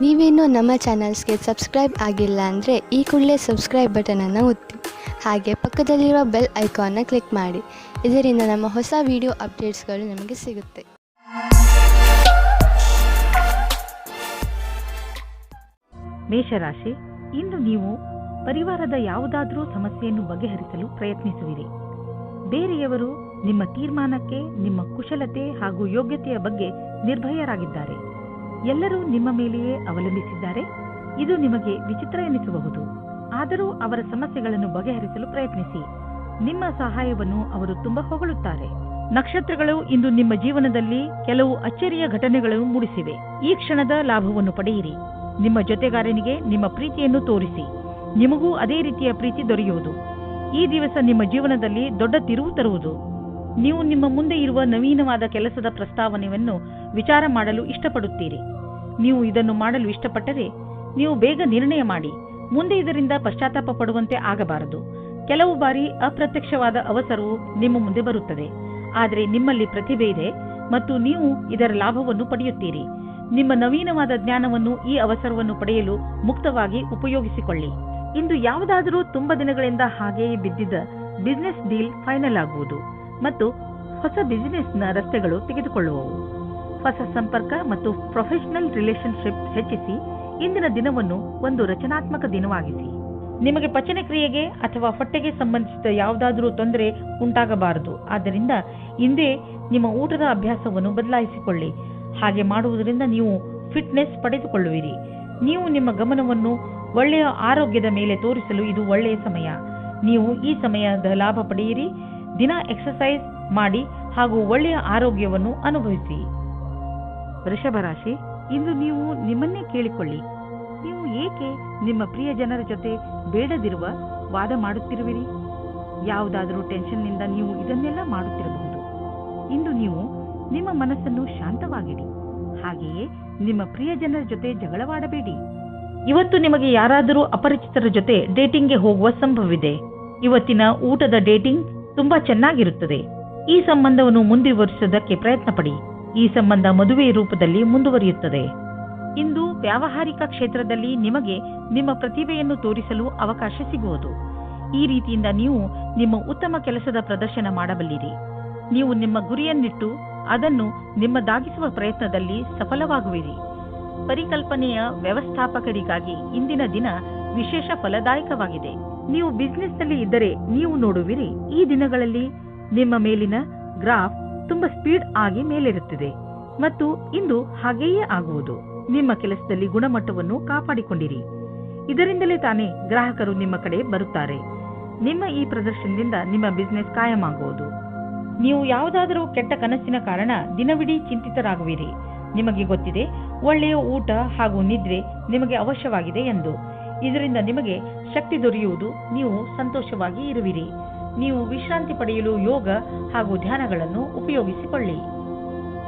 ನೀವೇನೂ ನಮ್ಮ ಚಾನಲ್ಸ್ಗೆ ಸಬ್ಸ್ಕ್ರೈಬ್ ಆಗಿಲ್ಲ ಅಂದರೆ ಈ ಕೂಡಲೇ ಸಬ್ಸ್ಕ್ರೈಬ್ ಬಟನನ್ನು ಒತ್ತಿ ಹಾಗೆ ಪಕ್ಕದಲ್ಲಿರುವ ಬೆಲ್ ಐಕಾನ್ನ ಕ್ಲಿಕ್ ಮಾಡಿ. ಇದರಿಂದ ನಮ್ಮ ಹೊಸ ವಿಡಿಯೋ ಅಪ್ಡೇಟ್ಸ್ಗಳು ನಿಮಗೆ ಸಿಗುತ್ತೆ. ಮೇಷರಾಶಿ, ಇಂದು ನೀವು ಪರಿವಾರದ ಯಾವುದಾದರೂ ಸಮಸ್ಯೆಯನ್ನು ಬಗೆಹರಿಸಲು ಪ್ರಯತ್ನಿಸುವಿರಿ. ಬೇರೆಯವರು ನಿಮ್ಮ ತೀರ್ಮಾನಕ್ಕೆ, ನಿಮ್ಮ ಕುಶಲತೆ ಹಾಗೂ ಯೋಗ್ಯತೆಯ ಬಗ್ಗೆ ನಿರ್ಭಯರಾಗಿದ್ದಾರೆ. ಎಲ್ಲರೂ ನಿಮ್ಮ ಮೇಲೆಯೇ ಅವಲಂಬಿಸಿದ್ದಾರೆ. ಇದು ನಿಮಗೆ ವಿಚಿತ್ರ ಎನಿಸಬಹುದು. ಆದರೂ ಅವರ ಸಮಸ್ಯೆಗಳನ್ನು ಬಗೆಹರಿಸಲು ಪ್ರಯತ್ನಿಸಿ. ನಿಮ್ಮ ಸಹಾಯವನ್ನು ಅವರು ತುಂಬಾ ಹೊಗಳುತ್ತಾರೆ. ನಕ್ಷತ್ರಗಳು ಇಂದು ನಿಮ್ಮ ಜೀವನದಲ್ಲಿ ಕೆಲವು ಅಚ್ಚರಿಯ ಘಟನೆಗಳನ್ನು ಮೂಡಿಸಿವೆ. ಈ ಕ್ಷಣದ ಲಾಭವನ್ನು ಪಡೆಯಿರಿ. ನಿಮ್ಮ ಜೊತೆಗಾರನಿಗೆ ನಿಮ್ಮ ಪ್ರೀತಿಯನ್ನು ತೋರಿಸಿ. ನಿಮಗೂ ಅದೇ ರೀತಿಯ ಪ್ರೀತಿ ದೊರೆಯುವುದು. ಈ ದಿವಸ ನಿಮ್ಮ ಜೀವನದಲ್ಲಿ ದೊಡ್ಡ ತಿರುವು ತರುವುದು. ನೀವು ನಿಮ್ಮ ಮುಂದೆ ಇರುವ ನವೀನವಾದ ಕೆಲಸದ ಪ್ರಸ್ತಾವನೆಯನ್ನು ವಿಚಾರ ಮಾಡಲು ಇಷ್ಟಪಡುತ್ತೀರಿ. ನೀವು ಇದನ್ನು ಮಾಡಲು ಇಷ್ಟಪಟ್ಟರೆ ನೀವು ಬೇಗ ನಿರ್ಣಯ ಮಾಡಿ. ಮುಂದೆ ಇದರಿಂದ ಪಶ್ಚಾತ್ತಾಪ ಪಡುವಂತೆ ಆಗಬಾರದು. ಕೆಲವು ಬಾರಿ ಅಪ್ರತ್ಯಕ್ಷವಾದ ಅವಸರವು ನಿಮ್ಮ ಮುಂದೆ ಬರುತ್ತದೆ. ಆದರೆ ನಿಮ್ಮಲ್ಲಿ ಪ್ರತಿಭೆ ಇದೆ ಮತ್ತು ನೀವು ಇದರ ಲಾಭವನ್ನು ಪಡೆಯುತ್ತೀರಿ. ನಿಮ್ಮ ನವೀನವಾದ ಜ್ಞಾನವನ್ನು ಈ ಅವಸರವನ್ನು ಪಡೆಯಲು ಮುಕ್ತವಾಗಿ ಉಪಯೋಗಿಸಿಕೊಳ್ಳಿ. ಇಂದು ಯಾವುದಾದರೂ ತುಂಬಾ ದಿನಗಳಿಂದ ಹಾಗೆಯೇ ಬಿದ್ದಿದ್ದ ಬಿಸಿನೆಸ್ ಡೀಲ್ ಫೈನಲ್ ಆಗುವುದು ಮತ್ತು ಹೊಸ ಬಿಸಿನೆಸ್ನ ರಸ್ತೆಗಳು ತೆಗೆದುಕೊಳ್ಳುವವು. ಹೊಸ ಸಂಪರ್ಕ ಮತ್ತು ಪ್ರೊಫೆಷನಲ್ ರಿಲೇಶನ್ಶಿಪ್ ಹೆಚ್ಚಿಸಿ. ಇಂದಿನ ದಿನವನ್ನು ಒಂದು ರಚನಾತ್ಮಕ ದಿನವಾಗಿಸಿ. ನಿಮಗೆ ಪಚನ ಕ್ರಿಯೆಗೆ ಅಥವಾ ಹೊಟ್ಟೆಗೆ ಸಂಬಂಧಿಸಿದ ಯಾವುದಾದರೂ ತೊಂದರೆ ಉಂಟಾಗಬಾರದು. ಆದ್ದರಿಂದ ಇಂದೇ ನಿಮ್ಮ ಊಟದ ಅಭ್ಯಾಸವನ್ನು ಬದಲಾಯಿಸಿಕೊಳ್ಳಿ. ಹಾಗೆ ಮಾಡುವುದರಿಂದ ನೀವು ಫಿಟ್ನೆಸ್ ಪಡೆದುಕೊಳ್ಳುವಿರಿ. ನೀವು ನಿಮ್ಮ ಗಮನವನ್ನು ಒಳ್ಳೆಯ ಆರೋಗ್ಯದ ಮೇಲೆ ತೋರಿಸಲು ಇದು ಒಳ್ಳೆಯ ಸಮಯ. ನೀವು ಈ ಸಮಯದ ಲಾಭ ಪಡೆಯಿರಿ. ದಿನ ಎಕ್ಸರ್ಸೈಸ್ ಮಾಡಿ ಹಾಗೂ ಒಳ್ಳೆಯ ಆರೋಗ್ಯವನ್ನು ಅನುಭವಿಸಿ. ವೃಷಭ ರಾಶಿ, ಇಂದು ನೀವು ನಿಮ್ಮನ್ನೇ ಕೇಳಿಕೊಳ್ಳಿ. ನೀವು ಏಕೆ ನಿಮ್ಮ ಪ್ರಿಯ ಜನರ ಜೊತೆ ಬೇಡದಿರುವ ವಾದ ಮಾಡುತ್ತಿರುವಿರಿ? ಯಾವುದಾದರೂ ಟೆನ್ಷನ್ನಿಂದ ನೀವು ಇದನ್ನೆಲ್ಲ ಮಾಡುತ್ತಿರಬಹುದು. ಇಂದು ನೀವು ನಿಮ್ಮ ಮನಸ್ಸನ್ನು ಶಾಂತವಾಗಿಡಿ. ಹಾಗೆಯೇ ನಿಮ್ಮ ಪ್ರಿಯ ಜನರ ಜೊತೆ ಜಗಳವಾಡಬೇಡಿ. ಇವತ್ತು ನಿಮಗೆ ಯಾರಾದರೂ ಅಪರಿಚಿತರ ಜೊತೆ ಡೇಟಿಂಗ್ಗೆ ಹೋಗುವ ಸಂಭವವಿದೆ. ಇವತ್ತಿನ ಊಟದ ಡೇಟಿಂಗ್ ತುಂಬಾ ಚೆನ್ನಾಗಿರುತ್ತದೆ. ಈ ಸಂಬಂಧವನ್ನು ಮುಂದುವರಿಸುವುದಕ್ಕೆ ಪ್ರಯತ್ನ ಪಡಿ. ಈ ಸಂಬಂಧ ಮದುವೆ ರೂಪದಲ್ಲಿ ಮುಂದುವರಿಯುತ್ತದೆ. ಇಂದು ವ್ಯಾವಹಾರಿಕ ಕ್ಷೇತ್ರದಲ್ಲಿ ನಿಮಗೆ ನಿಮ್ಮ ಪ್ರತಿಭೆಯನ್ನು ತೋರಿಸಲು ಅವಕಾಶ ಸಿಗುವುದು. ಈ ರೀತಿಯಿಂದ ನೀವು ನಿಮ್ಮ ಉತ್ತಮ ಕೆಲಸದ ಪ್ರದರ್ಶನ ಮಾಡಬಲ್ಲಿರಿ. ನೀವು ನಿಮ್ಮ ಗುರಿಯನ್ನಿಟ್ಟು ಅದನ್ನು ನಿಮ್ಮದಾಗಿಸುವ ಪ್ರಯತ್ನದಲ್ಲಿ ಸಫಲವಾಗುವಿರಿ. ಪರಿಕಲ್ಪನೆಯ ವ್ಯವಸ್ಥಾಪಕರಿಗಾಗಿ ಇಂದಿನ ದಿನ ವಿಶೇಷ ಫಲದಾಯಕವಾಗಿದೆ. ನೀವು ಬಿಸಿನೆಸ್ನಲ್ಲಿ ಇದ್ದರೆ ನೀವು ನೋಡುವಿರಿ, ಈ ದಿನಗಳಲ್ಲಿ ನಿಮ್ಮ ಮೇಲಿನ ಗ್ರಾಫ್ ತುಂಬಾ ಸ್ಪೀಡ್ ಆಗಿ ಮೇಲೇರುತ್ತಿದೆ ಮತ್ತು ಇಂದು ಹಾಗೆಯೇ ಆಗುವುದು. ನಿಮ್ಮ ಕೆಲಸದಲ್ಲಿ ಗುಣಮಟ್ಟವನ್ನು ಕಾಪಾಡಿಕೊಂಡಿರಿ. ಇದರಿಂದಲೇ ತಾನೇ ಗ್ರಾಹಕರು ನಿಮ್ಮ ಕಡೆ ಬರುತ್ತಾರೆ. ನಿಮ್ಮ ಈ ಪ್ರದರ್ಶನದಿಂದ ನಿಮ್ಮ ಬಿಸಿನೆಸ್ ಕಾಯಮಾಗುವುದು. ನೀವು ಯಾವುದಾದರೂ ಕೆಟ್ಟ ಕನಸಿನ ಕಾರಣ ದಿನವಿಡೀ ಚಿಂತಿತರಾಗುವಿರಿ. ನಿಮಗೆ ಗೊತ್ತಿದೆ, ಒಳ್ಳೆಯ ಊಟ ಹಾಗೂ ನಿದ್ರೆ ನಿಮಗೆ ಅವಶ್ಯವಾಗಿದೆ ಎಂದು. ಇದರಿಂದ ನಿಮಗೆ ಶಕ್ತಿ ದೊರೆಯುವುದು. ನೀವು ಸಂತೋಷವಾಗಿ ಇರುವಿರಿ. ನೀವು ವಿಶ್ರಾಂತಿ ಪಡೆಯಲು ಯೋಗ ಹಾಗೂ ಧ್ಯಾನಗಳನ್ನು ಉಪಯೋಗಿಸಿಕೊಳ್ಳಿ.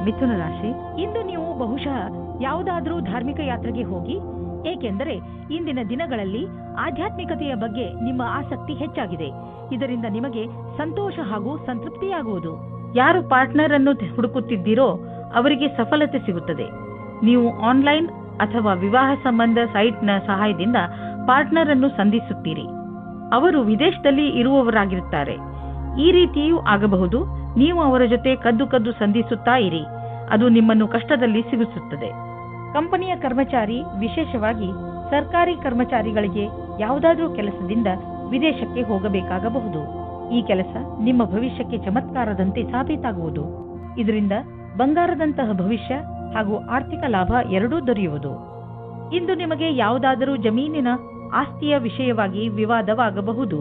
ಮಿಥುನ ರಾಶಿ, ಇಂದು ನೀವು ಬಹುಶಃ ಯಾವುದಾದರೂ ಧಾರ್ಮಿಕ ಯಾತ್ರೆಗೆ ಹೋಗಿ. ಏಕೆಂದರೆ ಇಂದಿನ ದಿನಗಳಲ್ಲಿ ಆಧ್ಯಾತ್ಮಿಕತೆಯ ಬಗ್ಗೆ ನಿಮ್ಮ ಆಸಕ್ತಿ ಹೆಚ್ಚಾಗಿದೆ. ಇದರಿಂದ ನಿಮಗೆ ಸಂತೋಷ ಹಾಗೂ ಸಂತೃಪ್ತಿಯಾಗುವುದು. ಯಾರು ಪಾರ್ಟ್ನರ್ ಅನ್ನು ಹುಡುಕುತ್ತಿದ್ದೀರೋ ಅವರಿಗೆ ಸಫಲತೆ ಸಿಗುತ್ತದೆ. ನೀವು ಆನ್ಲೈನ್ ಅಥವಾ ವಿವಾಹ ಸಂಬಂಧ ಸೈಟ್ನ ಸಹಾಯದಿಂದ ಪಾರ್ಟ್ನರ್ ಅನ್ನು ಸಂಧಿಸುತ್ತೀರಿ. ಅವರು ವಿದೇಶದಲ್ಲಿ ಇರುವವರಾಗಿರುತ್ತಾರೆ. ಈ ರೀತಿಯೂ ಆಗಬಹುದು. ನೀವು ಅವರ ಜೊತೆ ಕದ್ದು ಸಂಧಿಸುತ್ತಾ ಇರಿ. ಅದು ನಿಮ್ಮನ್ನು ಕಷ್ಟದಲ್ಲಿ ಸಿಗಿಸುತ್ತದೆ. ಕಂಪನಿಯ ಕರ್ಮಚಾರಿ, ವಿಶೇಷವಾಗಿ ಸರ್ಕಾರಿ ಕರ್ಮಚಾರಿಗಳಿಗೆ ಯಾವುದಾದರೂ ಕೆಲಸದಿಂದ ವಿದೇಶಕ್ಕೆ ಹೋಗಬೇಕಾಗಬಹುದು. ಈ ಕೆಲಸ ನಿಮ್ಮ ಭವಿಷ್ಯಕ್ಕೆ ಚಮತ್ಕಾರದಂತೆ ಸಾಬೀತಾಗುವುದು. ಇದರಿಂದ ಬಂಗಾರದಂತಹ ಭವಿಷ್ಯ ಹಾಗೂ ಆರ್ಥಿಕ ಲಾಭ ಎರಡೂ ದೊರೆಯುವುದು. ಇಂದು ನಿಮಗೆ ಯಾವುದಾದರೂ ಜಮೀನಿನ ಆಸ್ತಿಯ ವಿಷಯವಾಗಿ ವಿವಾದವಾಗಬಹುದು.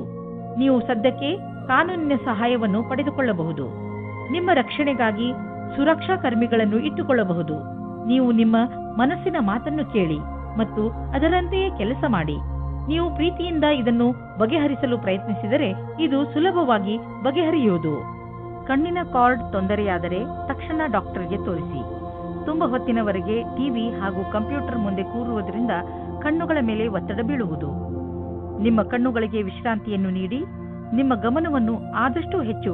ನೀವು ಸದ್ಯಕ್ಕೆ ಕಾನೂನಿನ ಸಹಾಯವನ್ನು ಪಡೆದುಕೊಳ್ಳಬಹುದು. ನಿಮ್ಮ ರಕ್ಷಣೆಗಾಗಿ ಸುರಕ್ಷಾ ಕರ್ಮಿಗಳನ್ನು ಇಟ್ಟುಕೊಳ್ಳಬಹುದು. ನೀವು ನಿಮ್ಮ ಮನಸ್ಸಿನ ಮಾತನ್ನು ಕೇಳಿ ಮತ್ತು ಅದರಂತೆಯೇ ಕೆಲಸ ಮಾಡಿ. ನೀವು ಪ್ರೀತಿಯಿಂದ ಇದನ್ನು ಬಗೆಹರಿಸಲು ಪ್ರಯತ್ನಿಸಿದರೆ ಇದು ಸುಲಭವಾಗಿ ಬಗೆಹರಿಯುವುದು. ಕಣ್ಣಿನ ಕಾರ್ಡ್ ತೊಂದರೆಯಾದರೆ ತಕ್ಷಣ ಡಾಕ್ಟರ್ಗೆ ತೋರಿಸಿ. ತುಂಬಾ ಹೊತ್ತಿನವರೆಗೆ ಟಿವಿ ಹಾಗೂ ಕಂಪ್ಯೂಟರ್ ಮುಂದೆ ಕೂರುವುದರಿಂದ ಕಣ್ಣುಗಳ ಮೇಲೆ ಒತ್ತಡ ಬೀಳುವುದು. ನಿಮ್ಮ ಕಣ್ಣುಗಳಿಗೆ ವಿಶ್ರಾಂತಿಯನ್ನು ನೀಡಿ. ನಿಮ್ಮ ಗಮನವನ್ನು ಆದಷ್ಟು ಹೆಚ್ಚು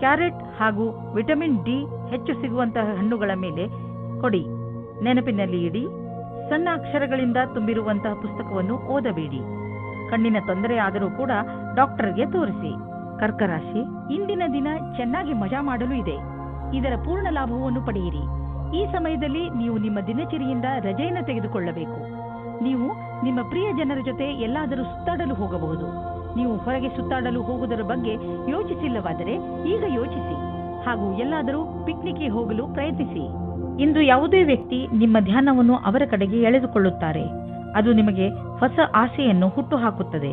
ಕ್ಯಾರೆಟ್ ಹಾಗೂ ವಿಟಮಿನ್ ಡಿ ಹೆಚ್ಚು ಸಿಗುವಂತಹ ಹಣ್ಣುಗಳ ಮೇಲೆ ಕೊಡಿ. ನೆನಪಿನಲ್ಲಿ ಇಡಿ, ಸಣ್ಣ ಅಕ್ಷರಗಳಿಂದ ತುಂಬಿರುವಂತಹ ಪುಸ್ತಕವನ್ನು ಓದಬೇಡಿ. ಕಣ್ಣಿನ ತೊಂದರೆ ಆದರೂ ಕೂಡ ಡಾಕ್ಟರ್ಗೆ ತೋರಿಸಿ. ಕರ್ಕ ರಾಶಿ, ಇಂದಿನ ದಿನ ಚೆನ್ನಾಗಿ ಮಜಾ ಮಾಡಲು ಇದೆ. ಇದರ ಪೂರ್ಣ ಲಾಭವನ್ನು ಪಡೆಯಿರಿ. ಈ ಸಮಯದಲ್ಲಿ ನೀವು ನಿಮ್ಮ ದಿನಚರಿಯಿಂದ ರಜೆಯನ್ನು ತೆಗೆದುಕೊಳ್ಳಬೇಕು. ನೀವು ನಿಮ್ಮ ಪ್ರಿಯ ಜನರ ಜೊತೆ ಎಲ್ಲಾದರೂ ಸುತ್ತಾಡಲು ಹೋಗಬಹುದು. ನೀವು ಹೊರಗೆ ಸುತ್ತಾಡಲು ಹೋಗುವುದರ ಬಗ್ಗೆ ಯೋಚಿಸಿಲ್ಲವಾದರೆ ಈಗ ಯೋಚಿಸಿ, ಹಾಗೂ ಎಲ್ಲಾದರೂ ಪಿಕ್ನಿಕ್ಗೆ ಹೋಗಲು ಪ್ರಯತ್ನಿಸಿ. ಇಂದು ಯಾವುದೇ ವ್ಯಕ್ತಿ ನಿಮ್ಮ ಧ್ಯಾನವನ್ನು ಅವರ ಕಡೆಗೆ ಎಳೆದುಕೊಳ್ಳುತ್ತಾರೆ. ಅದು ನಿಮಗೆ ಹೊಸ ಆಸೆಯನ್ನು ಹುಟ್ಟುಹಾಕುತ್ತದೆ.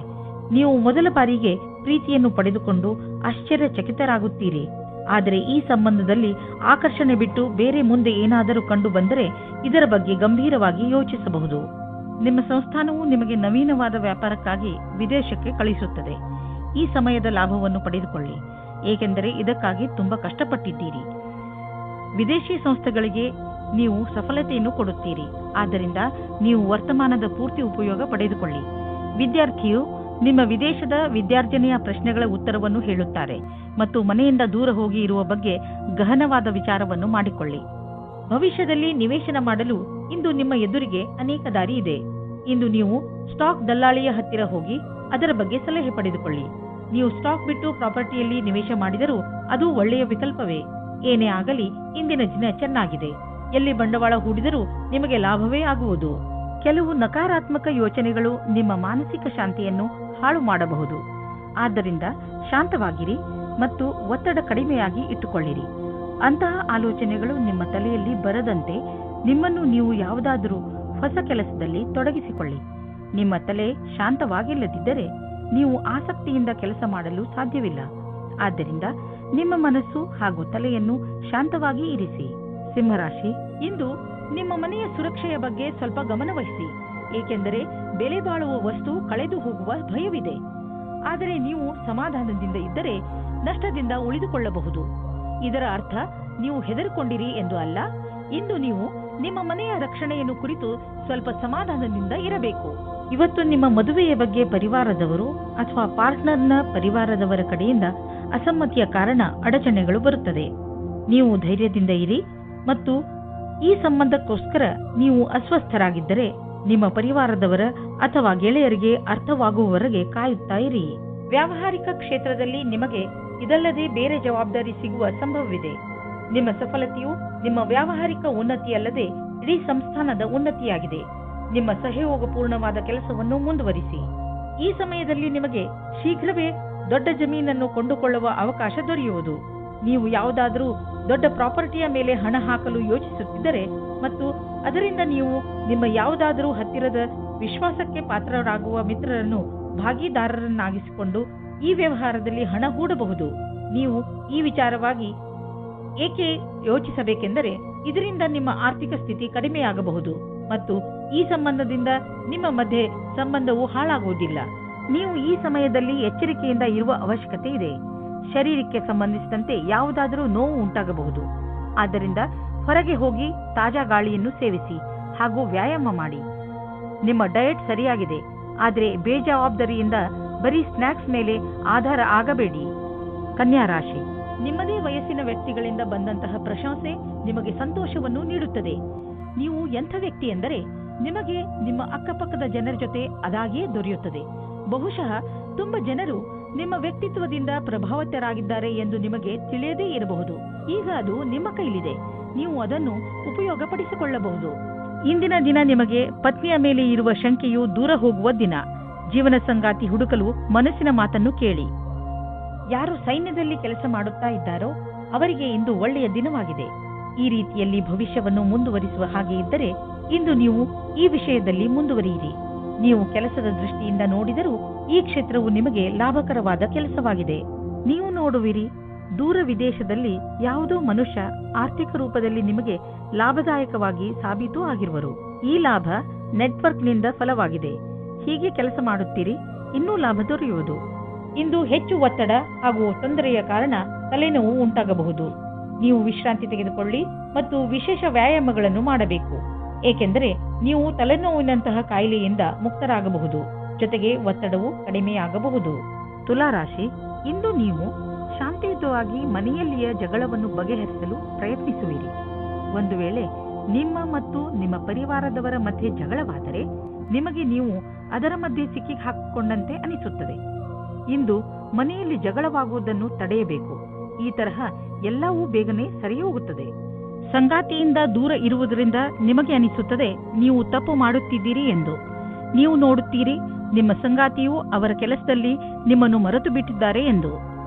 ನೀವು ಮೊದಲ ಬಾರಿಗೆ ಪ್ರೀತಿಯನ್ನು ಪಡೆದುಕೊಂಡು ಆಶ್ಚರ್ಯಚಕಿತರಾಗುತ್ತೀರಿ. ಆದರೆ ಈ ಸಂಬಂಧದಲ್ಲಿ ಆಕರ್ಷಣೆ ಬಿಟ್ಟು ಬೇರೆ ಮುಂದೆ ಏನಾದರೂ ಕಂಡು ಬಂದರೆ ಇದರ ಬಗ್ಗೆ ಗಂಭೀರವಾಗಿ ಯೋಚಿಸಬಹುದು. ನಿಮ್ಮ ಸಂಸ್ಥಾನವು ನಿಮಗೆ ನವೀನವಾದ ವ್ಯಾಪಾರಕ್ಕಾಗಿ ವಿದೇಶಕ್ಕೆ ಕಳಿಸುತ್ತದೆ. ಈ ಸಮಯದ ಲಾಭವನ್ನು ಪಡೆದುಕೊಳ್ಳಿ, ಏಕೆಂದರೆ ಇದಕ್ಕಾಗಿ ತುಂಬಾ ಕಷ್ಟಪಟ್ಟಿದ್ದೀರಿ. ವಿದೇಶಿ ಸಂಸ್ಥೆಗಳಿಗೆ ನೀವು ಸಫಲತೆಯನ್ನು ಕೊಡುತ್ತೀರಿ. ಆದ್ದರಿಂದ ನೀವು ವರ್ತಮಾನದ ಪೂರ್ತಿ ಉಪಯೋಗ ಪಡೆದುಕೊಳ್ಳಿ. ವಿದ್ಯಾರ್ಥಿಯು ನಿಮ್ಮ ವಿದೇಶದ ವಿದ್ಯಾರ್ಜನೆಯ ಪ್ರಶ್ನೆಗಳ ಉತ್ತರವನ್ನು ಹೇಳುತ್ತಾರೆ ಮತ್ತು ಮನೆಯಿಂದ ದೂರ ಹೋಗಿ ಇರುವ ಬಗ್ಗೆ ಗಹನವಾದ ವಿಚಾರವನ್ನು ಮಾಡಿಕೊಳ್ಳಿ. ಭವಿಷ್ಯದಲ್ಲಿ ನಿವೇಶನ ಮಾಡಲು ಇಂದು ನಿಮ್ಮ ಎದುರಿಗೆ ಅನೇಕ ದಾರಿ ಇದೆ. ಇಂದು ನೀವು ಸ್ಟಾಕ್ ದಲ್ಲಾಳಿಯ ಹತ್ತಿರ ಹೋಗಿ ಅದರ ಬಗ್ಗೆ ಸಲಹೆ ಪಡೆದುಕೊಳ್ಳಿ. ನೀವು ಸ್ಟಾಕ್ ಬಿಟ್ಟು ಪ್ರಾಪರ್ಟಿಯಲ್ಲಿ ನಿವೇಶ ಮಾಡಿದರೂ ಅದು ಒಳ್ಳೆಯ ವಿಕಲ್ಪವೇ. ಏನೇ ಆಗಲಿ ಇಂದಿನ ದಿನ ಚೆನ್ನಾಗಿದೆ. ಎಲ್ಲಿ ಬಂಡವಾಳ ಹೂಡಿದರೂ ನಿಮಗೆ ಲಾಭವೇ ಆಗುವುದು. ಕೆಲವು ನಕಾರಾತ್ಮಕ ಯೋಚನೆಗಳು ನಿಮ್ಮ ಮಾನಸಿಕ ಶಾಂತಿಯನ್ನು ಹಾಳು ಮಾಡಬಹುದು. ಆದ್ದರಿಂದ ಶಾಂತವಾಗಿರಿ ಮತ್ತು ಒತ್ತಡ ಕಡಿಮೆಯಾಗಿ ಇಟ್ಟುಕೊಳ್ಳಿರಿ. ಅಂತಹ ಆಲೋಚನೆಗಳು ನಿಮ್ಮ ತಲೆಯಲ್ಲಿ ಬರದಂತೆ ನಿಮ್ಮನ್ನು ನೀವು ಯಾವುದಾದರೂ ಹೊಸ ಕೆಲಸದಲ್ಲಿ ತೊಡಗಿಸಿಕೊಳ್ಳಿ. ನಿಮ್ಮ ತಲೆ ಶಾಂತವಾಗಿಲ್ಲದಿದ್ದರೆ ನೀವು ಆಸಕ್ತಿಯಿಂದ ಕೆಲಸ ಮಾಡಲು ಸಾಧ್ಯವಿಲ್ಲ. ಆದ್ದರಿಂದ ನಿಮ್ಮ ಮನಸ್ಸು ಹಾಗೂ ತಲೆಯನ್ನು ಶಾಂತವಾಗಿ ಇರಿಸಿ. ಸಿಂಹರಾಶಿ, ಇಂದು ನಿಮ್ಮ ಮನೆಯ ಸುರಕ್ಷೆಯ ಬಗ್ಗೆ ಸ್ವಲ್ಪ ಗಮನವಹಿಸಿ, ಏಕೆಂದರೆ ಬೆಲೆ ಬಾಳುವ ವಸ್ತು ಕಳೆದು ಹೋಗುವ ಭಯವಿದೆ. ಆದರೆ ನೀವು ಸಮಾಧಾನದಿಂದ ಇದ್ದರೆ ನಷ್ಟದಿಂದ ಉಳಿದುಕೊಳ್ಳಬಹುದು. ಇದರ ಅರ್ಥ ನೀವು ಹೆದರಿಕೊಂಡಿರಿ ಎಂದು ಅಲ್ಲ. ಇಂದು ನೀವು ನಿಮ್ಮ ಮನೆಯ ರಕ್ಷಣೆಯನ್ನು ಕುರಿತು ಸ್ವಲ್ಪ ಸಮಾಧಾನದಿಂದ ಇರಬೇಕು. ಇವತ್ತು ನಿಮ್ಮ ಮದುವೆಯ ಬಗ್ಗೆ ಪರಿವಾರದವರು ಅಥವಾ ಪಾರ್ಟ್ನರ್ನ ಪರಿವಾರದವರ ಕಡೆಯಿಂದ ಅಸಮ್ಮತಿಯ ಕಾರಣ ಅಡಚಣೆಗಳು ಬರುತ್ತದೆ. ನೀವು ಧೈರ್ಯದಿಂದ ಇರಿ ಮತ್ತು ಈ ಸಂಬಂಧಕ್ಕೋಸ್ಕರ ನೀವು ಅಸ್ವಸ್ಥರಾಗಿದ್ದರೆ ನಿಮ್ಮ ಪರಿವಾರದವರ ಅಥವಾ ಗೆಳೆಯರಿಗೆ ಅರ್ಥವಾಗುವವರೆಗೆ ಕಾಯುತ್ತಾ ಇರಿ. ವ್ಯಾವಹಾರಿಕ ಕ್ಷೇತ್ರದಲ್ಲಿ ನಿಮಗೆ ಇದಲ್ಲದೆ ಬೇರೆ ಜವಾಬ್ದಾರಿ ಸಿಗುವ ಸಂಭವವಿದೆ. ನಿಮ್ಮ ಸಫಲತೆಯು ನಿಮ್ಮ ವ್ಯಾವಹಾರಿಕ ಉನ್ನತಿಯಲ್ಲದೆ ಇಡೀ ಸಂಸ್ಥಾನದ ಉನ್ನತಿಯಾಗಿದೆ. ನಿಮ್ಮ ಸಹಯೋಗಪೂರ್ಣವಾದ ಕೆಲಸವನ್ನು ಮುಂದುವರಿಸಿ. ಈ ಸಮಯದಲ್ಲಿ ನಿಮಗೆ ಶೀಘ್ರವೇ ದೊಡ್ಡ ಜಮೀನನ್ನು ಕೊಂಡುಕೊಳ್ಳುವ ಅವಕಾಶ ದೊರೆಯುವುದು. ನೀವು ಯಾವುದಾದರೂ ದೊಡ್ಡ ಪ್ರಾಪರ್ಟಿಯ ಮೇಲೆ ಹಣ ಹಾಕಲು ಯೋಚಿಸುತ್ತಿದ್ದರೆ ಮತ್ತು ಅದರಿಂದ ನೀವು ನಿಮ್ಮ ಯಾವುದಾದರೂ ಹತ್ತಿರದ ವಿಶ್ವಾಸಕ್ಕೆ ಪಾತ್ರರಾಗುವ ಮಿತ್ರರನ್ನು ಭಾಗಿದಾರರನ್ನಾಗಿಸಿಕೊಂಡು ಈ ವ್ಯವಹಾರದಲ್ಲಿ ಹಣ ಹೂಡಬಹುದು. ನೀವು ಈ ವಿಚಾರವಾಗಿ ಏಕೆ ಯೋಚಿಸಬೇಕೆಂದರೆ ಇದರಿಂದ ನಿಮ್ಮ ಆರ್ಥಿಕ ಸ್ಥಿತಿ ಕಡಿಮೆಯಾಗಬಹುದು ಮತ್ತು ಈ ಸಂಬಂಧದಿಂದ ನಿಮ್ಮ ಮಧ್ಯೆ ಸಂಬಂಧವು ಹಾಳಾಗುವುದಿಲ್ಲ. ನೀವು ಈ ಸಮಯದಲ್ಲಿ ಎಚ್ಚರಿಕೆಯಿಂದ ಇರುವ ಅವಶ್ಯಕತೆ ಇದೆ. ಶರೀರಕ್ಕೆ ಸಂಬಂಧಿಸಿದಂತೆ ಯಾವುದಾದರೂ ನೋವು ಉಂಟಾಗಬಹುದು. ಆದ್ದರಿಂದ ಹೊರಗೆ ಹೋಗಿ ತಾಜಾ ಗಾಳಿಯನ್ನು ಸೇವಿಸಿ ಹಾಗೂ ವ್ಯಾಯಾಮ ಮಾಡಿ. ನಿಮ್ಮ ಡಯಟ್ ಸರಿಯಾಗಿದೆ, ಆದರೆ ಬೇಜವಾಬ್ದಾರಿಯಿಂದ ಬರೀ ಸ್ನ್ಯಾಕ್ಸ್ ಮೇಲೆ ಆಧಾರ ಆಗಬೇಡಿ. ಕನ್ಯಾ ರಾಶಿ, ನಿಮ್ಮದೇ ವಯಸ್ಸಿನ ವ್ಯಕ್ತಿಗಳಿಂದ ಬಂದಂತಹ ಪ್ರಶಂಸೆ ನಿಮಗೆ ಸಂತೋಷವನ್ನು ನೀಡುತ್ತದೆ. ನೀವು ಎಂಥ ವ್ಯಕ್ತಿ ಎಂದರೆ ನಿಮಗೆ ನಿಮ್ಮ ಅಕ್ಕಪಕ್ಕದ ಜನರ ಜೊತೆ ಅದಾಗಿಯೇ ದೊರೆಯುತ್ತದೆ. ಬಹುಶಃ ತುಂಬ ಜನರು ನಿಮ್ಮ ವ್ಯಕ್ತಿತ್ವದಿಂದ ಪ್ರಭಾವಿತರಾಗಿದ್ದಾರೆ ಎಂದು ನಿಮಗೆ ತಿಳಿಯದೇ ಇರಬಹುದು. ಈಗ ಅದು ನಿಮ್ಮ ಕೈಲಿದೆ. ನೀವು ಅದನ್ನು ಉಪಯೋಗಪಡಿಸಿಕೊಳ್ಳಬಹುದು. ಇಂದಿನ ದಿನ ನಿಮಗೆ ಪತ್ನಿಯ ಮೇಲೆ ಇರುವ ಶಂಕೆಯು ದೂರ ಹೋಗುವ ದಿನ. ಜೀವನ ಸಂಗಾತಿ ಹುಡುಕಲು ಮನಸ್ಸಿನ ಮಾತನ್ನು ಕೇಳಿ. ಯಾರು ಸೈನ್ಯದಲ್ಲಿ ಕೆಲಸ ಮಾಡುತ್ತಾ ಇದ್ದಾರೋ ಅವರಿಗೆ ಇಂದು ಒಳ್ಳೆಯ ದಿನವಾಗಿದೆ. ಈ ರೀತಿಯಲ್ಲಿ ಭವಿಷ್ಯವನ್ನು ಮುಂದುವರಿಸುವ ಹಾಗೆ ಇದ್ದರೆ ಇಂದು ನೀವು ಈ ವಿಷಯದಲ್ಲಿ ಮುಂದುವರಿಯಿರಿ. ನೀವು ಕೆಲಸದ ದೃಷ್ಟಿಯಿಂದ ನೋಡಿದರೂ ಈ ಕ್ಷೇತ್ರವು ನಿಮಗೆ ಲಾಭಕರವಾದ ಕೆಲಸವಾಗಿದೆ. ನೀವು ನೋಡುವಿರಿ, ದೂರ ವಿದೇಶದಲ್ಲಿ ಯಾವುದೋ ಮನುಷ್ಯ ಆರ್ಥಿಕ ರೂಪದಲ್ಲಿ ನಿಮಗೆ ಲಾಭದಾಯಕವಾಗಿ ಸಾಬೀತು ಆಗಿರುವರು. ಈ ಲಾಭ ನೆಟ್ವರ್ಕ್ನಿಂದ ಫಲವಾಗಿದೆ. ಹೀಗೆ ಕೆಲಸ ಮಾಡುತ್ತೀರಿ, ಇನ್ನೂ ಲಾಭ ದೊರೆಯುವುದು. ಇಂದು ಹೆಚ್ಚು ಒತ್ತಡ ಹಾಗೂ ತೊಂದರೆಯ ಕಾರಣ ತಲೆನೋವು ಉಂಟಾಗಬಹುದು. ನೀವು ವಿಶ್ರಾಂತಿ ತೆಗೆದುಕೊಳ್ಳಿ ಮತ್ತು ವಿಶೇಷ ವ್ಯಾಯಾಮಗಳನ್ನು ಮಾಡಬೇಕು, ಏಕೆಂದರೆ ನೀವು ತಲೆನೋವಿನಂತಹ ಕಾಯಿಲೆಯಿಂದ ಮುಕ್ತರಾಗಬಹುದು. ಜೊತೆಗೆ ಒತ್ತಡವು ಕಡಿಮೆಯಾಗಬಹುದು. ತುಲಾರಾಶಿ, ಇಂದು ನೀವು ಶಾಂತಿಯುತವಾಗಿ ಮನೆಯಲ್ಲಿಯ ಜಗಳವನ್ನು ಬಗೆಹರಿಸಲು ಪ್ರಯತ್ನಿಸುವಿರಿ. ಒಂದು ವೇಳೆ ನಿಮ್ಮ ಮತ್ತು ನಿಮ್ಮ ಪರಿವಾರದವರ ಮಧ್ಯೆ ಜಗಳವಾದರೆ ನಿಮಗೆ ನೀವು ಅದರ ಮಧ್ಯೆ ಸಿಕ್ಕಿ ಹಾಕಿಕೊಂಡಂತೆ ಅನಿಸುತ್ತದೆ. ಇಂದು ಮನೆಯಲ್ಲಿ ಜಗಳವಾಗುವುದನ್ನು ತಡೆಯಬೇಕು. ಈ ತರಹ ಎಲ್ಲವೂ ಬೇಗನೆ ಸರಿ ಹೋಗುತ್ತದೆ. ಸಂಗಾತಿಯಿಂದ ದೂರ ಇರುವುದರಿಂದ ನಿಮಗೆ ಅನಿಸುತ್ತದೆ ನೀವು ತಪ್ಪು ಮಾಡುತ್ತಿದ್ದೀರಿ ಎಂದು. ನೀವು ನೋಡುತ್ತೀರಿ ನಿಮ್ಮ ಸಂಗಾತಿಯು ಅವರ ಕೆಲಸದಲ್ಲಿ ನಿಮ್ಮನ್ನು ಮರೆತು ಬಿಟ್ಟಿದ್ದಾರೆ ಎಂದು.